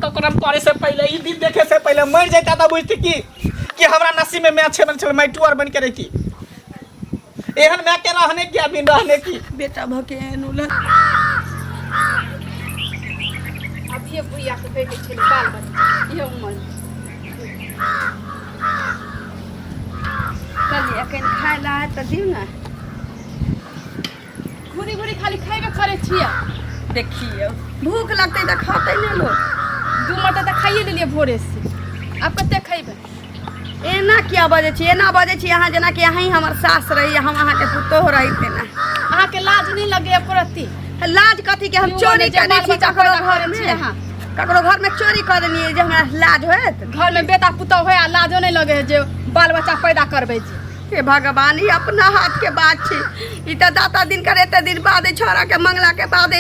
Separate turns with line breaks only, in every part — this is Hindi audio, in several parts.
ककरम करे से पहले ई दिन देखे से पहले मर जाता त बुझती कि हमरा नसीब में मैं अच्छे बन चल मैं टूर बन के रहती एहन मैं के रहने की अभी रहने की
बेटा भकेनुला
अब ये बुइया के बेटे छले बाल बच्चा ये उमर
चलिए कहीं खाए ला है तो दियो ना
घुरी घुरी खाली खाइबे करे छिया
देखिए भूख लगते तो खाते नहीं लोग
दू मटा त खाइए लेलिए भोरे से अब कते खाइबे
एना क्या बजे छी एना बजे छी अहाँ जना कि अहीं हमर सास रही हम अहाँ के पुतोह रही तेना
अहाँ के लाज नहीं लगे एको
लाज कथी के हम चोरी करने छी ककरो घर में ककरो घर में चोरी करनी है जे हमरा लाज होत
घर में बेटा पुतोह होय आ लाजो नहीं लगे जे बाल बच्चा पैदा करबे जे
हे भगवान ई अपना हाथ के बात छी ई त दाता दिन करे एते दिन बाद छोरा के मंगला के बाद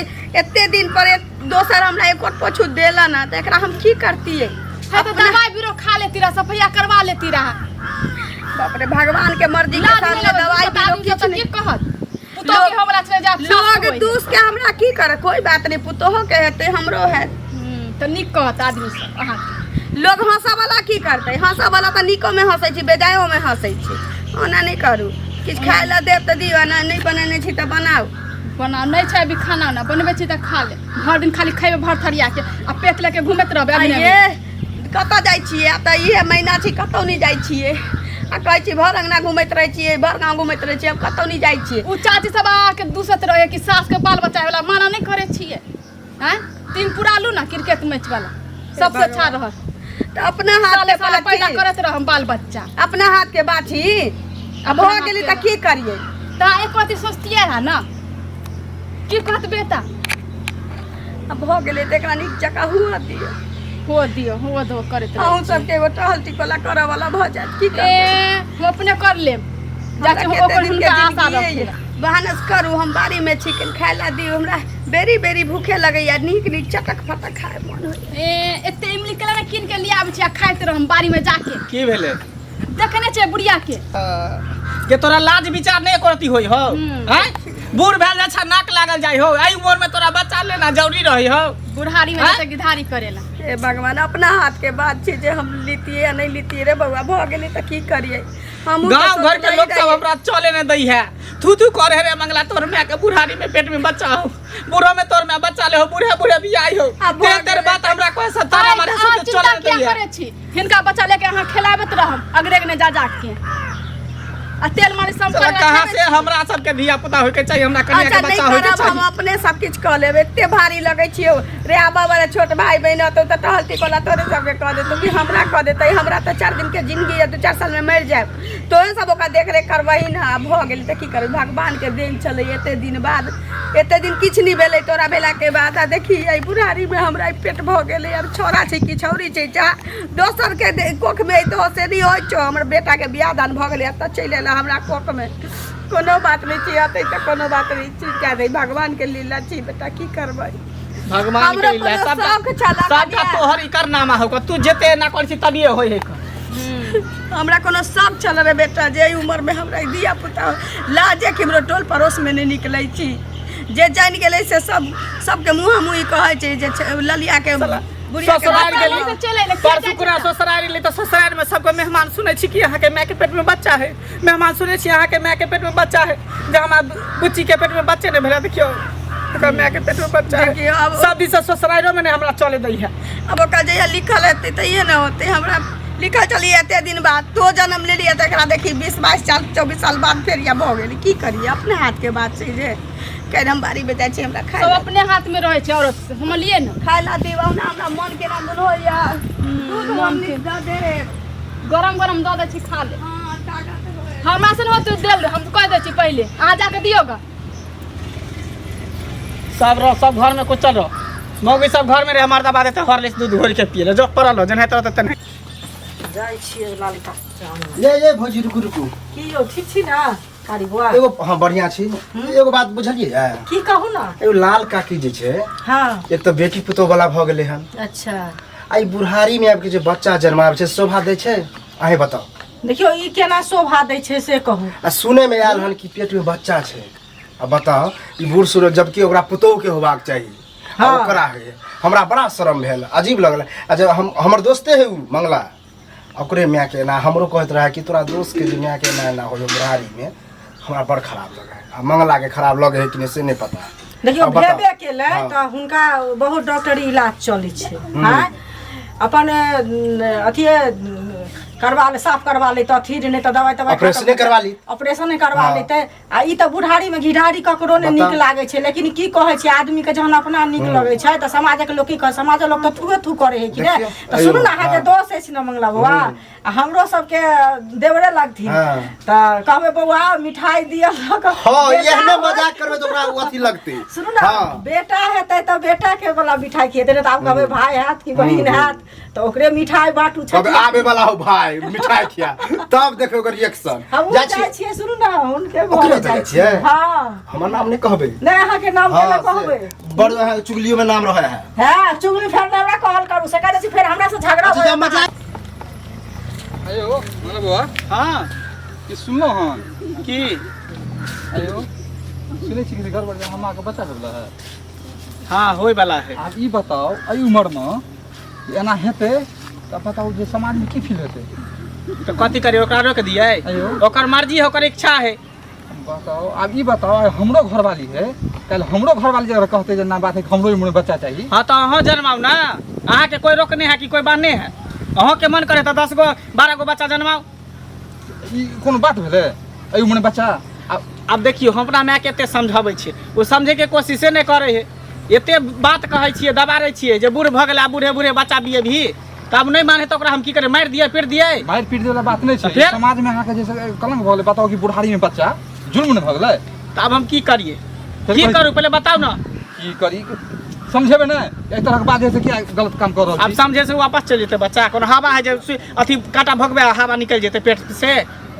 एते दिन पर दोसर हमरा एको पोछू देला ना त एकरा हम की करती है
है तो दवाई बीरो खा लेती रहा सफैया करवा लेती रहा
बाप रे भगवान के मर्जी के सामने दवाई बीरो
किछ नहीं कहत पुतोह के हमरा चले जा
लोग दूस के हमरा की करे कोई बात नहीं पुतोह के हेते हमरो है
तो निक कहत आदमी सब अहाँ
लोग हंसा वाला की करते हंसा वाला तो निको में हंसै छी बेजायो में हंसै छी ओना नहीं करू किछ खाए ला देब त दियो ना नहीं बनेने छी त बनाओ
बना नहीं छै अभी खाना ना बनबे छी त खा ले हर दिन खाली खाइबे भर थरिया के आ पेट लेके घुमत रहबे अभी
ये कत जाई छिए त ये महीना छी कतौ नहीं जाई छिए आ कहै छी भर अंगना घुमैत रहै छिए भर गांव घुमैत रहै छिए अब कतौ नहीं जाई छिए
उ चाची सब आके दूसत रहे कि सास के बाल बच्चा वाला माना नहीं करे छिए हैं तीन पुरालू ना क्रिकेट मैच वाला सबसे अच्छा रह
त अपना हाथ ले
पैदा करत रह हम बाल बच्चा
अपना हाथ के बाछी अब हो गेली त की करिए
ता एक बात सोचतिए है ना की कहत बेटा
अब हो गेली त एकरा नीक जका हुआ दियो
हो दो करत रह
हम सब के एगो टहल टिकोला करे वाला भ जात की कर
हम अपने कर लेब जाके हम ओकर हुनका आशा रखे
बहानस करू हम बाड़ी में चिकन खाए ला दियो हमरा बेरी बेरी भूखे लगैया नीक नीक चटक फटक खाए मन होय
एते इमली कला ना किन के लिया आबै छी आ खाइत रह हम बाड़ी में जाके
की भेले
देखने छै बुढ़िया
के तोरा लाज विचार नहीं करती होई हो हैं बूढ़ भेल जा छ नाक लागल जाई हो आई उम्र में तोरा बच्चा लेना जरूरी रही हो
बुढ़ारी में जैसे गिधारी करेला
ए भगवान अपना हाथ के बात छी जे हम लीतिए या नहीं लीतिए रे बउआ भ गेली त की करिए हम
गांव घर के लोग सब हमरा चले न दई है थू करे रे मंगला तोर में के बुढ़ारी में पेट में बच्चा हो बूढ़ो में तोर में बच्चा ले हो बूढ़े बूढ़े भी आई हो तेरे बात हमरा कोई सत्ता हमारे से चले न दई है
करे छी हिनका बच्चा लेके अहाँ खिलाबत रहम अगरे ने जा के आ तेल मारे सब
कहां से हमरा सब के धिया पुता होय के चाहिए हमरा कन्या के बच्चा होय के चाहिए
हम अपने सब कुछ क लेबे एते भारी लगै छियो रे आबा वाला छोट भाई बहन तो टहलती कोला तोरे सब के कह दे तू भी हमरा कह देतै हमरा तो 4 दिन के जिंदगी है 2-4 साल में मर जाए तो सब ओका देख रेख करबही ना भ गेल त की करब भगवान के देन चले एते दिन बाद एते दिन किछ नहीं भेलै तोरा भेला के बाद आ देखी आई बुढ़ारी में हमरा पेट भ गेलै अब छोरा छै कि छौरी छै जा दोसर के कोख में तो से नहीं होय छो हमर बेटा के बियाह दान भ गेलै त चले हमरा कोक में कोनो बात नहीं छी आते त कोनो बात नहीं छी क्या दे भगवान के लीला छी बेटा की करबै
भगवान के लीला सब तोहर इकर नामा हो तू जेते ना कर छी तबिए होय है
हमरा कोनो सब चल रे बेटा जे उम्र में हमरा दिया पुता लाजे के हमरो टोल पड़ोस में नहीं निकलै छी जे जान गेलै से सबके मुंह मुही कहै छै जे ललिया के
ससुराल गेली परसु कुरा ससुराल गेली तो ससुराल में सबको मेहमान सुनै छी कि अहाँ के माय के पेट में बच्चा है मेहमान सुनै छी अहाँ के माय के पेट में बच्चा है जे हमरा बुच्ची के पेट में बच्चे ने भेला देखियो ओकर माय के पेट में बच्चा है सब दिन से ससुराल में ने हमरा चले दै है
अब ओका जे लिखल हेतै त ये न होतै हमरा लिखल चली एते दिन बाद तो जन्म ले लिया त एकरा देखी 20-22 साल 24 साल बाद फेर या भ गेली की करिए अपने हाथ के बात छै जे कह हम बाड़ी में जाय छी हमरा खाए
सब अपने हाथ में रहे छै औरत हम लिए न
खाए ला देबा ना हमरा मन के ना मन होया दूध मन के द दे
गरम गरम द दे छी खा ले
हां ताकत होय
हमरा से न तू देल हम कह दे छी पहले आ जाके दियोगा
सब घर में कुछ चल रहो मौगी सब घर में रे हमार दबा देते हॉर्लिक्स दूध घोर के पिए जो परल हो जने तो तने
जाय छिए लालिका
ये भौजी रुकू
की हो ठीक छी ना कारी बुआ
एगो हां बढ़िया छी एगो बात बुझलिए
की कहू ना
एगो लाल काकी जे छै
हां
एक तो बेटी पुतो वाला भ गेले हन
अच्छा
आई बुढ़ारी में आब के जे बच्चा जन्मावे छै शोभा दै छै अहे बताओ
देखियो ई केना शोभा दै छै से कहू
आ सुने में आयल हन कि पेट में बच्चा छै आ बताओ ई बूढ़ सूरत जबकि ओकरा पुतो के होबाक चाहिए हां ओकरा है आ हमरा बड़ा शर्म भेल, अजीब लगल। अच्छा हमर दोस्ते है उ मंगला, ओकरे माय के ना हमरो कहत रहा कि तोरा दोस्त के माय के ना हो बुढ़ारी में, हमरा बड़ खराब लगे। आ मंगला के खराब लगे है कि नहीं से नहीं पता।
देखियो भेबे केले त हुनका बहुत डॉक्टरी इलाज चलै छै। हां अपन अथी करवा ले, साफ करवा ले, तो फिर नहीं तो दवाई
ऑपरेशन करवा ली,
ऑपरेशन करवा लेते। आ ई तो बुढ़ारी में घिढारी ककरो ने निक लागे छै, लेकिन की कहे छै आदमी के जहन अपना निक लगे छै त समाज के लोग की कह, समाज लोग तो थुए थु करे है कि ने। त सुनू ना हां के दोस्त है न मंगला बउआ, हमरो सब के देवरे लगथि त कहबे बउआ मिठाई दिया
हां एहने मजाक करबे त ओकरा अथी लगते।
सुनू ना बेटा हेतै त बेटा के वाला मिठाई खिएते न, त आप कहबे भाई हाथ की बहिन हाथ तो ओकरे मिठाई बाटू छै।
अब आबे वाला हो भाई मिठाई खिया तब देखो ओकर रिएक्शन।
जा छिए सुनू ना उनके घर जाय छिए। हां
हमर नाम नहीं कहबे,
नहीं अहाँ के नाम केना कहबे,
बड़ अहाँ चुगलियो में नाम रहे है।
हां चुगली फेर हमरा कॉल करू से कहै छी, फेर हमरा से झगड़ा हो
मजाक।
आयो मतलब बुआ
हां
कि सुनलो हन
की
आयो सुनै छी कि घर पर हमरा के बच्चा सब है।
हां होय वाला है।
आप ई बताओ एई उम्र में एना हेते त बताओ जे समाज में की फील हेते।
तो कथी करे, ओकरा रोक दिए, ओकर मर्जी है, ओकर इच्छा है।
बताओ अब ई बताओ हमरो घरवाली है, कल हमरो घरवाली अगर कहते जे ना बात है हमरो में बच्चा चाहिए।
हाँ तो अहाँ जन्माओ ना, अहाँ के कोई रोकने है कि कोई बाने है। अहाँ के मन करे तो 10 गो 12 गो बच्चा जन्माओ।
ई कोनो बात भेले एई उम्र में बच्चा।
अब देखियो हमरा माय के एते समझाबै छै, वो समझे के कोशिशे नहीं करे है। एते बात कहै छियै, दबारै छियै जे बूढ़ भ गेला, बूढ़े बूढ़े बच्चा बिये भी, तब नहीं माने तो ओकरा हम की करे, मार दिए पीट दिए।
मार पीट वाला बात नहीं छै, समाज में अहाँ के जैसे कलंक भ गेले। बताओ कि बुढ़ारी में बच्चा जुल्म न भ गेले,
तब हम की करिए, की करू पहले बताओ ना।
की करी समझेबे ना, एक तरह के बात है से क्या गलत काम कर रहल छी।
अब समझे से वापस चल जेते बच्चा, कोनो हवा है जे अथी काटा भगबे हवा निकल जेते पेट से।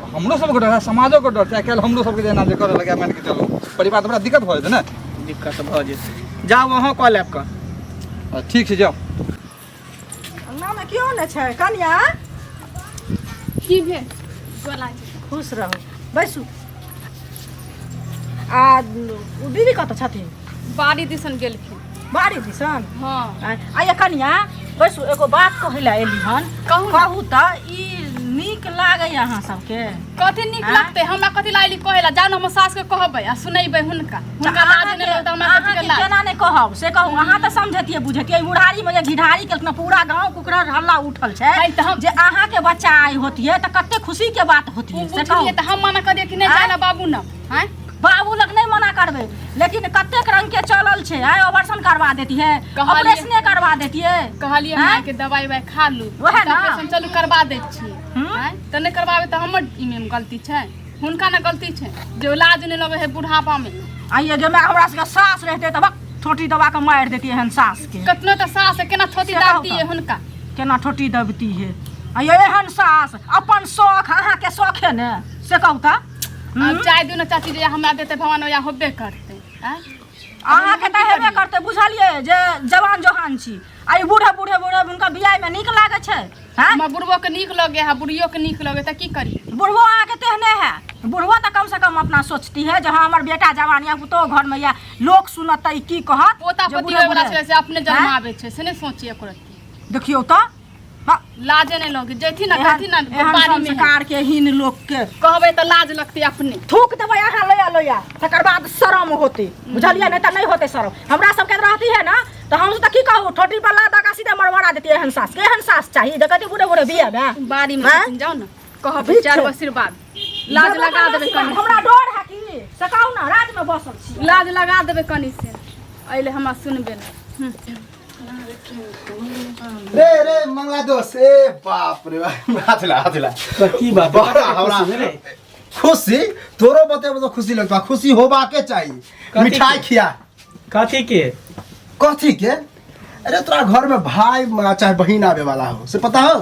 हमरो सब के डर है, समाजो के डर छै, कल हमरो सब के जेना जे करे लगे मान के चलो परिवार बड़ा दिक्कत भ जेते ना।
दिक्कत भ जेते, जाओ वहां कॉल ऐप का।
ठीक छै जाओ।
ना में क्यों न छै कन्या,
की भेल बोला
खुश रहो बैसू। आ उ दीदी कत छथिन,
बाड़ी दिसन गेलखिन।
बाड़ी दिसन।
हाँ
आ ये कन्या बैसू, एगो बात कहला एली हन, कहू त ई नीक लागे अहाँ सबके।
कथी नीक लगते, हमरा कथी लाइली कहेला, जान हम सास के कहबै आ सुनैबै हुनका लाज नै लगत हमरा कथी के लाज।
केना नै कहब से कहू, अहाँ त समझतिए बुझतिए। बुढ़ारी में जे घिढारी के पूरा गांव कुकरा हल्ला उठल छै जे अहाँ के बच्चा आई होतिए त कते खुशी के बात होतिए से कहू।
त हम मना कर दिए कि नै जाना बाबू न, हैं
बाबू लग नहीं मना करबे, लेकिन कतेक रंग के चलल छै। ऑपरेशन करवा देती है, ऑपरेशन करवा देती है,
कहलिए मां के दवाई वाई खा लू,
वहे ना
ऑपरेशन चलू करवा दै छी। हैं त नै करवाबे त हमर इमे गलती छै, हुनका ना गलती छै जे इलाज नै लगे है बुढ़ापा में।
आइए जे मैं हमरा के सास रहते तब छोटी दबा के मार देती है सास के।
कतनो त सास केना छोटी दाबती है हुनका,
केना छोटी दबती है। आइए एहन सास अपन शौक अहाँ के शौक है ने से कहू त।
अब चाय दियो ना चाची जे हमरा देते भगवान या होबे करते। हैं
अहाँ के त हेबे करते, बुझलिए जे जवान जोहान छी। आई बूढ़े बूढ़े बूढ़े उनका बियाह में नीक लागे छै। हैं
हम बुढ़बो के नीक लगे है, बुढ़ियो के नीक लगे त की करी।
बुढ़बो अहाँ के तेहने है, बुढ़बो त कम से कम अपना सोचती है जे हाँ हमर बेटा जवान या पुतो घर में या लोग सुनत त की कहत।
पोता पोती वाला छै से अपने जन्मावे छै से नै सोचिए करत।
देखियो त
लाजे नहीं लगे, जैथी ना कथी ना
बाड़ी में संस्कार के हीन लोग के
कहबे त लाज लगती अपने।
थूक देबै अहाँ लोया लोया, तकर बाद शरम होते, बुझलिए नहीं त नहीं होते शरम। हमरा सबके रहती है ना तो हम त की कहू, ठोटी पर लाद का सीधे मरमरा देती है। एहन सास के एहन सास चाहिए जकती बूढ़े बूढ़े बिया में
बाड़ी में जाओ ना कहबे चार आशीर्वाद लाज लगा देबे कनी।
हमरा डर है कि से कहू ना, राज में बसल छी,
लाज लगा देबे कनी से अइले हमरा सुनबे ना।
रे रे मंगला दोस्त, ए बाप रे हाथ ला
की बात
बड़ा हमरा खुशी तोरो बतेबो तो खुशी लगता, खुशी होबा के चाहिए। मिठाई खिया
कथी के,
कथी के? अरे तोरा घर में भाई चाहे बहन आवे वाला हो से पता हो?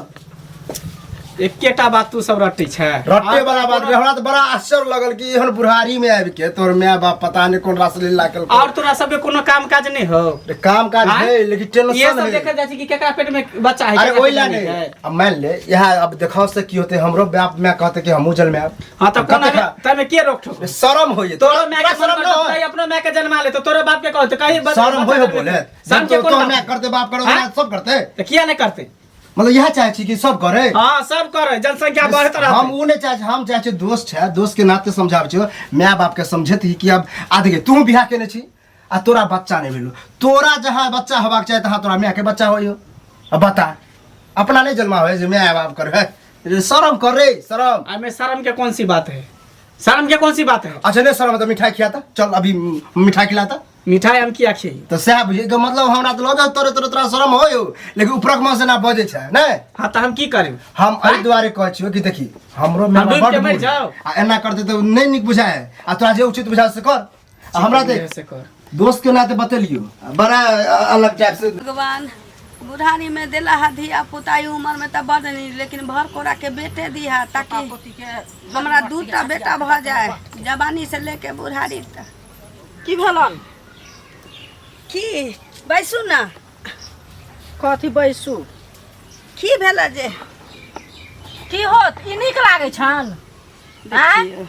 एकेटा बात तू सब रट्टी छै
रट्टे वाला बात रे, हमरा तो बड़ा आश्चर्य लगल कि एहन बुढ़ारी में आबि के तोर माय बाप पता नहीं कौन रासलीला केलको।
और तोरा सबके कोनो काम काज नहीं हो?
काम काज
हाँ?
है लेकिन टेंशन
ये सब
है।
देखा जाय छै कि केकरा पेट में बच्चा है,
अरे
केकरा
ओइ
पेट
ला
में
नहीं
है।
अब मान ले यहाँ अब देखाओ से की होते हमरो बाप में कहते कि हमहू जल में आब।
हां त कोना तमे के रोक ठोक?
शर्म होई
तोरो माय के
शर्म न हो।
अपनो माय के जन्मा ले तो तोरो बाप के कहते कहीं
शर्म होई हो बोले
शर्म के
तो
कोन
मैं करते बाप करो
हाँ?
सब करते
त किया नहीं करते?
मतलब यह चाहे छी कि सब करे।
हां सब करे, जनसंख्या बढ़त रहत।
हम उ नहीं चाहे, हम चाहे छी दोस्त है, दोस्त के नाते समझाब छी माय बाप के समझत ही कि अब आदि तू बियाह केने छी आ तोरा बच्चा नहीं भेलो, तोरा जहां बच्चा होबाक चाहे तहां तोरा माय के बच्चा होइयो। अब बता अपना नहीं जन्मा होए जे माय बाप कर है, शर्म कर रे शर्म।
आ में शर्म के कौन सी बात है? शर्म के कौन सी बात है?
अच्छा नहीं शर्म तो मिठाई खिलाता, चल अभी मिठाई खिलाता।
मिठाई हम किया खिए?
तो सह बुझे के मतलब हमरा तो लगे तोरे तोरे तोरा शर्म होयो, लेकिन उपरक में से ना बजे छै नहीं।
हां त हम की करें?
हम एहि दुआरे कहै छियो कि देखी हमरो में
हम डूब
बड़
के मर
बूढ़
जाओ।
आ एना करते तो नहीं निक बुझाए, आ तोरा जे उचित बुझा से कर। आ हमरा देख
से कर।
दोस्त के नाते बतेलियो बड़ा अलग टाइप से।
भगवान बुढ़ारी में दिला है धिया पुता उम्र में तो बड़ नहीं, लेकिन भर कोरा के बेटे दिया ताकि हमरा 2टा बेटा भ जाए जवानी से लेके बुढ़ारी तक।
की भेलन?
की बैसू ना,
कथी बैसू?
की भेल जे
की होत? ई नीक लागै छन?
देखियौ,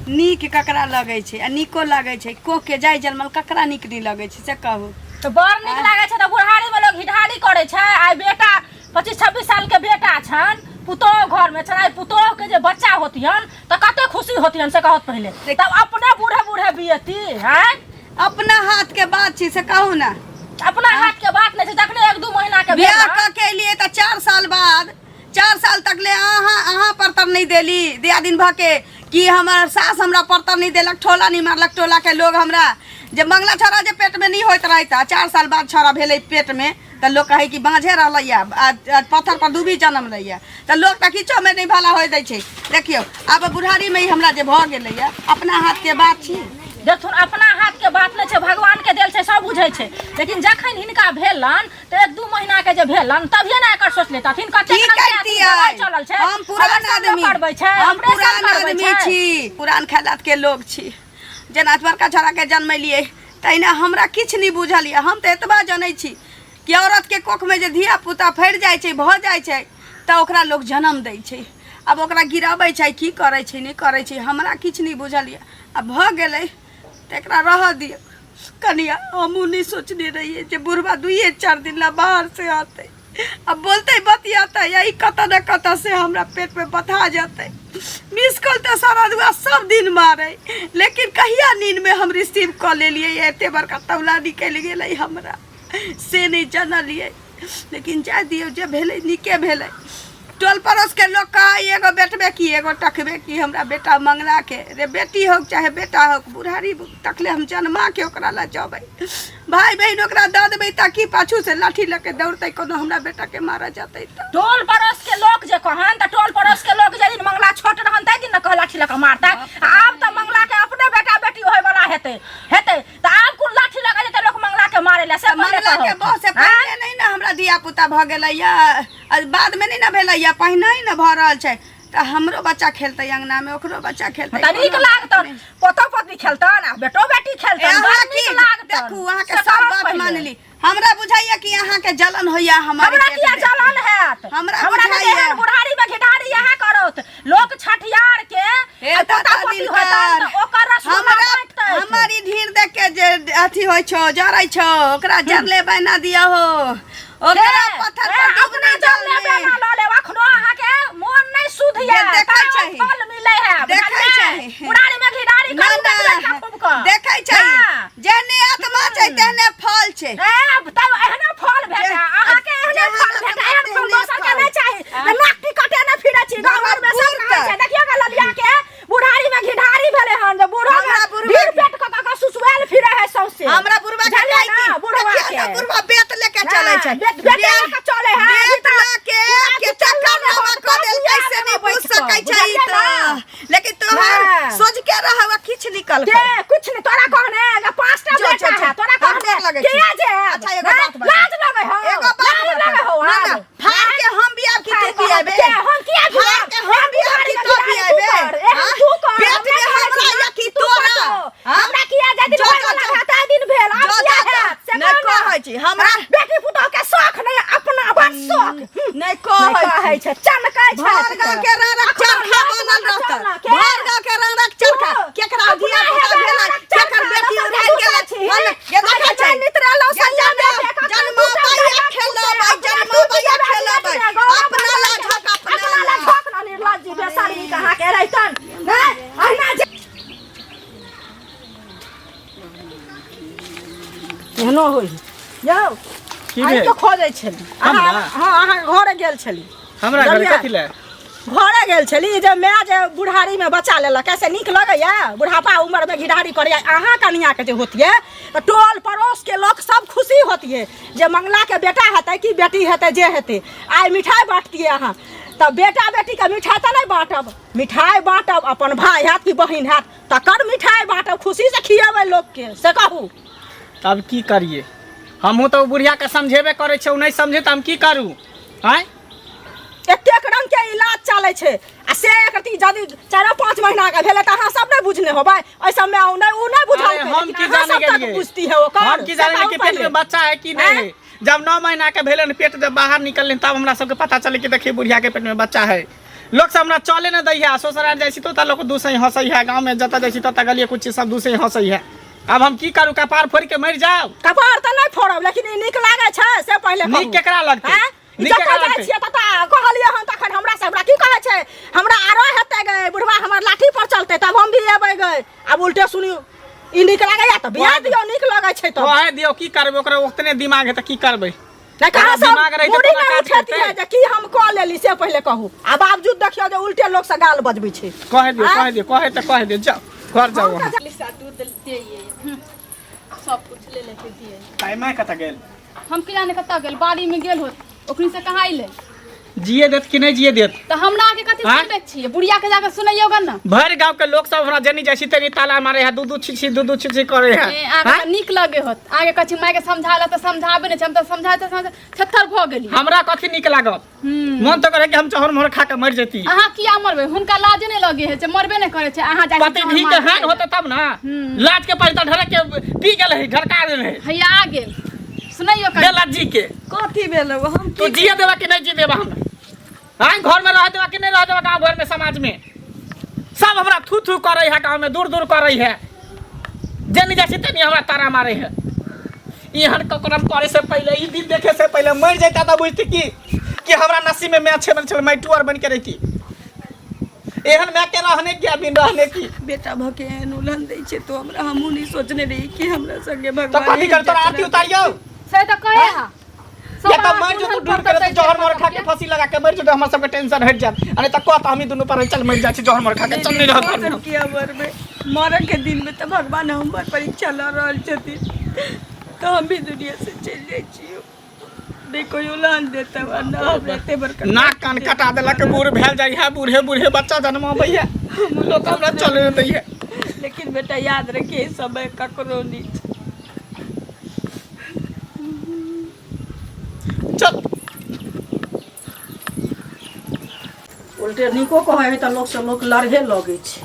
नीक ककरा लगै छै आ नीको लागै छै, को के जाय जलमल ककरा नीक नहीं लगै छै से कहू।
तो बड़ नीक लागै छै त बुढ़ारी में लोग हिठारी करे छै। आइ बेटा 25-26 साल के बेटा छन, पुतोह घर में छन, पुतोह के जे बच्चा होतियन त कते खुशी होतियन से कहत पहले। तब अपने बूढ़े बूढ़े बियती हैं?
अपना हाथ के बात छी से कहू ना।
अपना हाथ के बात नहीं छै, जखने 1-2 महीना के
बियाह
भेल
के लिए तो 4 साल बाद 4 साल तक ले अहाँ परतर नहीं देली दिया दिन भ के कि हमार सास हमरा परतर नहीं देलक, ठोला नहीं मारलक, टोला के लोग हमरा जब मंगला छोरा जे पेट में नहीं होत रहता 4 साल बाद छोरा भेले पेट में तो लोग कहे कि बाँझे रहलैया, पत्थर पर डूबी जन्म लैया, तो लोग तो किछो में नहीं भला हो दै छै। देखियो अब बुढ़ारी में ही हमरा जे भ गेलैया अपना हाथ के बात छी।
देखथुन अपना हाथ के बात नहीं छै, भगवान के देल छै, सब बुझै छै। लेकिन जखन हिनका भेलन तो 1-2 महीना के जे भेलन तभिए ना एकर सोच लेतथिन कते
की करती
चलल छै।
हम पुरान आदमी,
करबै छै,
हम पुरान
ऑपरेशन करबै
आदमी
छै।
छी, पुरान खैलात के लोग छी। जेना बड़का छोरा के जन्मलिए तहिना हमरा किछ नहीं बुझल ये। हम तो एतबा जानै छी कि औरत के कोख में जे धिया पुता फैर जाय छै भ जाय छै त ओकरा लोग जन्म दै छै। अब ओकरा गिराबै छै, की करै छै नहीं करै छै हमरा किछ नहीं बुझल ये। अब भ गेलै त एकरा रह दियो कनिया। हमहूँ नहीं सोचने रहिए जे बुढ़वा 2-4 दिन ला बाहर से आते, अब बोलते बतियाता यही कत न कत से हमरा पेट में बता जाते। मिस कॉल तो सारा दुआ सब दिन मारे, लेकिन कहिया नींद में हम रिसीव कर ले लिए एते बड़का तौला निकल गेलै हमरा से नहीं जानलिए। लेकिन जा दियो जे भेलै नीके भेलै। टोल पड़ोस के लोग कहा एगो बेटबे की एगो टकबे की हमरा बेटा मंगला के, रे बेटी हो चाहे बेटा हो बुढ़ारी तकले हम जन्मा के ओकरा ला जबै। भाई बहन ओकरा दऽ देबै ताकि पाछू से लाठी लेके दौड़तै कोनो हमरा बेटा के मारा जातै त।
टोल पड़ोस के लोग जे कहन त टोल पड़ोस के लोग जे दिन मंगला छोट रहन तै दिन न कह लाठी लगा मारता। आब त मंगला के अपने बेटा बेटी होय वाला हेतै त आब कुल लाठी लगा जेतै लोग मंगला के मारे ला से
मंगला के बहुत से पहले नहीं ना हमरा दिया पुता भ गेलैया, बाद में नहीं ना भेलैया, पहिने ही ना भ रहल छै। त हमरो बच्चा खेलतै अंगना में, ओकरो बच्चा खेलतै
त नीक लागतन, पोतो पत्नी खेलतन आ बेटो बेटी खेलतन, नीक लागतन।
देखू अहाँ के सब बात मान ली। हमरा बुझाइया कि अहाँ के जलन होइया हमारे
हमरा किया जलन हैत?
हमरा
बुझाइया बुढ़ारी में घिढारी यहा करत लोग छठियार के पोता पत्नी होतन ओकर रसम बैठतै।
हमारी ढीर देख के जे अथी होय छो जरै छो ओकरा जरले बना दिया हो, ओकरा पत्थर पर डूबना
जरले बना ल ले। अखनो अहाँ के मन नहीं शुद्ध ये,
देखै छै
फल मिलै है,
देखै छै
बुढ़ारी में घिढारी कर
देखै छै जेने आत्मा छै तेने फल छै।
तब एहने फल भेटै अहाँ के, एहने फल भेटै, एहन फल दोसर के नहीं चाही। नाक कटे न फिरै छी गाँव घर में सब कहै छै। देखियो ग ललिया के बुढ़ारी में घिढारी भेले हन, जे बूढ़ा भीड़ पेट क सुसुएल फिरै है सौसे।
हमरा बुढ़वा के
बुझलियै ना, बुढ़वा के
बुढ़वा बेत लेके चलै छै,
बेट लेके चले है,
बेत लेके के चक्कर नामा क देल कैसे नहीं बुझ सकै छै ई त। लेकिन तोहर सोच के रहवा किछ निकल
के कुछ नहीं। तोरा कहने 5टा बेटा है, तोरा कहने के जे
अच्छा एगो बात बता,
लाज लगे हो,
एगो बात
लगे हो
ना ना फाड़ के हम बियाह की तू बियाह बे
हम किया
नहीं कहै
छै चनकै छै
भर गाँव के रंगक चरखा बनल रहत भर गाँव के रंगक चरखा केकरा दिया पुता भेला केकर बेटी उड़ाल गेल ये देखै छै नितरा लो संजय जन्म पाइया खेलबै जन्म पाइया खेलबै अपना ला झक अपना ला
झक ना निर्लज्जी बेसारी कहा के रहितन नहीं अहिना एहनो होई यौ
की
आई
भेल?
तो खोजै छली
हमरा?
हां अहाँ घरे गेल छली
हमरा घर कथी ले
घरे गेल छली जे माय जे बुढ़ारी में बचा लेलक कैसे नीक लगैया बुढ़ापा उम्र में घिढारी करैया अहाँ कनिया के जे होतिए तो टोल पड़ोस के लोग सब खुशी होतिए जे मंगला के बेटा हेतै कि बेटी हेतै जे हेतै आइ मिठाई बांटतिए अहाँ तब बेटा बेटी के मिठाई तो नहीं बांटब मिठाई बांटब अपन भाई हैत कि बहिन हैत तकर मिठाई बांटब खुशी से खियाबै लोग के से कहू
तब की करिए हमहूँ तो बुढ़िया के समझेबे करे छै नहीं समझे तो हम की करू आय
एतेक रंग के इलाज चले छे आ से एकरती जदी 4-5 महीना के भेले त अहाँ सब नहीं बुझने होबै ऐ सब में उ नहीं बुझाई
हम की जाने गेलिए
बुझती है ओकर
हम की जाने कि पेट में बच्चा है कि नहीं है जब 9 महीना के भेले न पेट जब बाहर निकलले तब हमरा सबके पता चले कि देखिए बुढ़िया के पेट में बच्चा है लोग सब हमरा चले न दै है ससुराल जाई छी तो लोग दूसरे हंसई है गांव में जता जाई छी तता गलिए कुछ सब दूसरे हंसई है अब हम की करू कपार फोड़ के मर जाओ
कपार त नहीं फोड़ब लेकिन ई नीक लागे छै से पहले कहू
नीक केकरा लगतै नीक
जब
केकरा
जाई
लगतै
छियै तता कहलिए हम तखन हमरा से हमरा की कहै छै हमरा आरो हेतै गए बुढ़वा हमर लाठी पर चलते तब हम भी एबै गए अब उल्टे सुनियो ई नीक लागैया त बियाह दियो नीक लागै छै तो
ओहे दियो की करबै ओकरा उतने दिमाग है त की करबै
नहीं कहाँ से
दिमाग रहितै
मुड़ी
तऽ
में
काज
उठेती
करतै।
है जे की हम कह लेली से पहले कहू आ बावजूद देखियो जे उल्टे लोग से गाल बजबै छै
कह दियो कह दियो जाओ घर जाओ वहाँ
सब कुछ ले लेके दिए
टाइम है कत गेल
हम की जाने कत्ता गेल बाड़ी में गेल होत ओकनी से कहाँ अइले
जिए देत कि नहीं जिए देत
तो हमरा के कथि
हाँ?
सुनबे छियै बुढ़िया के जाके सुनैयो गन ना
भर गांव के लोग सब हमरा जनी जैसी तेनी ताला मारे है दू छी करे है
ए, आगे नीक लगे होत आगे कछि माय के समझाला त समझाबे ने हम त समझाते छत्थर भ गेली
हमरा कथी निक लागत मन तो करे कि हम चहर मोहर खा के मर जेती
अहाँ किया मरबे हुनका लाज नहीं लगे है जे मरबे नहीं करे छै अहाँ जाके
पति भी के हान होते तब ना लाज के पैसा ढरक के पी गेल है ढरका देल है
हैया आ गेल सुनैयो कर
बेला जी के
कथी भेल हम
तो जिए देबा कि नहीं जिए देबा हम हां घर में रह देबा कि नहीं रह देबा गांव घर में समाज में सब हमरा थू थू करे है गांव में दूर दूर करे है जनी जैसी तनी हमरा तारा मारे है इहन ककरम करे से पहले ई दिन देखे से पहले मर जाता त बुझती कि हमरा नसीब में मैं अच्छे बन चल मैं टूर बन के रहती एहन मैं के रहने की अभी रहने की
बेटा भके उलहन दै छै तो हमरा हमहू नहीं सोचने रही कि हमरा संगे
तो
भगवान
कथी कर तोरा आरती उतारियो
से त कहे हा
ये तो मर जो तू ढूंढ कर जहर मर खा के फांसी लगा के मर जो हमर सब के टेंशन हट जात अरे त कहत हम दोनों पर चल मर जाछी जहर मर खा के चल नहीं रहत घर में
की अमर में मरण के दिन में तो भगवान हमर परीक्षा ल रहल छथिन तो हम भी दुनिया से चल जाई छियो देखो उलहन देता वरना हम रहते बरकत
नाक कान कटा देला के बूढ़ भेल जाई है बूढ़े बूढ़े बच्चा जन्माबै है लोग हमरा चले दै है
लेकिन बेटा याद रखिए समय ककरो नहीं
चल
उल्टे निको कहै है त लोग से लोग लड़हे लगे छै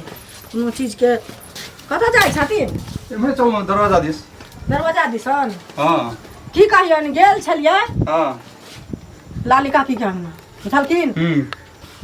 कोनो चीज के कतऽ जाइ छथिन
एमे चल दरवाजा दिस
दरवाजा दिसन
हां
की कहियन गेल छलियै
हां
लाली काकी के अंगना बुझलखिन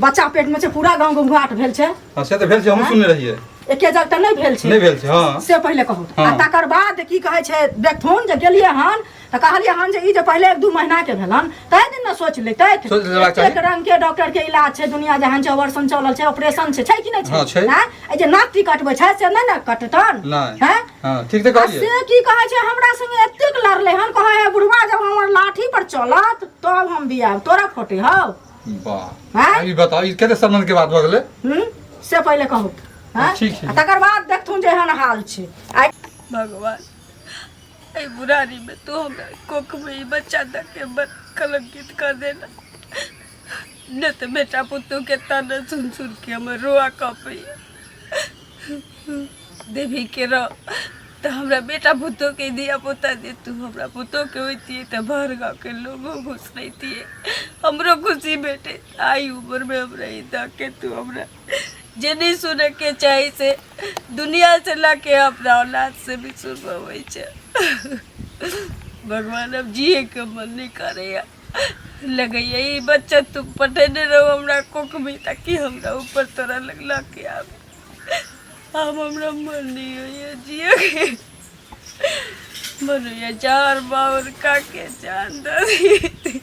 बच्चा पेट में छै पूरा गांव घुमघाट भेल छै
हां से त भेल छै हम सुनने रहिए
एके जग त नहीं भेल छै
नहीं भेल छै हां
से पहले कहू आ
हाँ।
तकर बाद की कहै छै देखथुन जे गेलियै हन त कहलियै हन जे ई जे पहले 1-2 महीना के भेलन तै दिन न सोच लेतै
सोच लेबाक चाही।
एक रंग के डॉक्टर के इलाज छै दुनिया जहान छै ऑपरेशन चलल छै ऑपरेशन छै कि नहीं
हाँ, छै।
छै हैं ए जे नाक कटबै छै से नहीं न कटतन
नहीं।
हैं
हां ठीक त
आ
कहलिए
से की कहै छै हमरा संगे एतेक लड़ले हन कहै है बुढ़वा जब हमर लाठी पर चलत तब हम बियाह तोरा फोटे हौ
वाह
हैं
अभी बताओ ई कते सम्मान के बात भ गेलै
से पहले कहू हैं
ठीक छै।
आ तकर बाद देखथुन जे एहन हाल छै आइ
भगवान ए बुरारी में तो हमरा कोख में ही बच्चा दे के मत कलंकित कर देना न तो बेटा पुतों के ताना सुन सुन के हम रोआ कपई देवी के रो तो हमरा बेटा पुतों के दिया पोता दे तू हमरा पुतों के होती है तो भर गाँव के लोगों घुस रहती है हमरो खुशी बेटे आई उम्र में हमरा ही दा के तू हमरा जे नहीं सुने के चाहे से दुनिया से लाके अपना औलाद से भी सुनवावे छे भगवान अब जिए के मन नहीं करे लगे यही बच्चा तू पटेने रहो हमरा कोख में ताकि हमरा ऊपर तोरा लगला के अब हम हमरा मन नहीं हो ये जियो के मनो ये चार बावर का के जान दे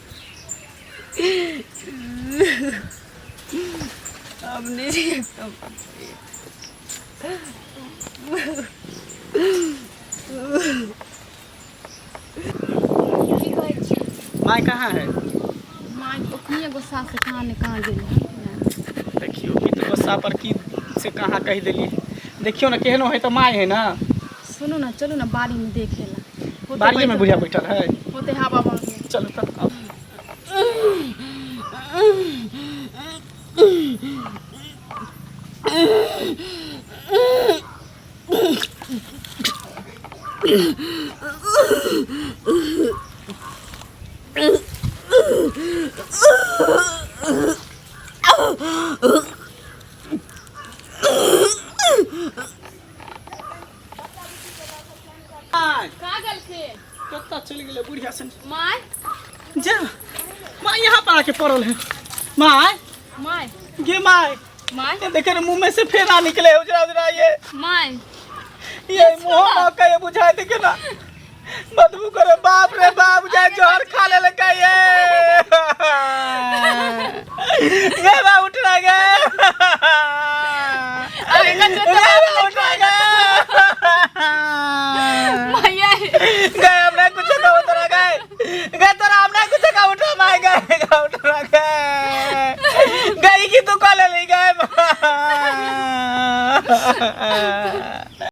अब नहीं
की कहै छी
माय कहाँ है?
माँ ओखनिए गुस्सा से कहाँ ने कहाँ गेली।
देखियो कि तो गुस्सा पर की से कहाँ कह देली। देखियो ना केहनो है तो माय है ना।
सुनू ना चलू ना बाड़ी में देखे ला।
बाड़िए में बुढ़िया बैठल है।
होते हवा बन गए।
चलो तब अब
कागल के
कत्ता चल गेले बुढ़िया सन।
माय
जा माँ यहाँ पर आके पड़ल है। माय
माय
गे माय
माय
ये देखे ना मुंह में से फेना निकले उजरा उजरा
माय
ये मुंह में का ये बुझाए देखे ना बदबू करे। बाप रे बाप जाए जहर खा ले लगा ये बा उठ रहा गए
अरे
बा उठ रहा गए
मैया
गए हमने कुछ का उतरा गए गए तो हमने कुछ का उठा मार गए उठ रहा गए गई की तू कॉल ले गए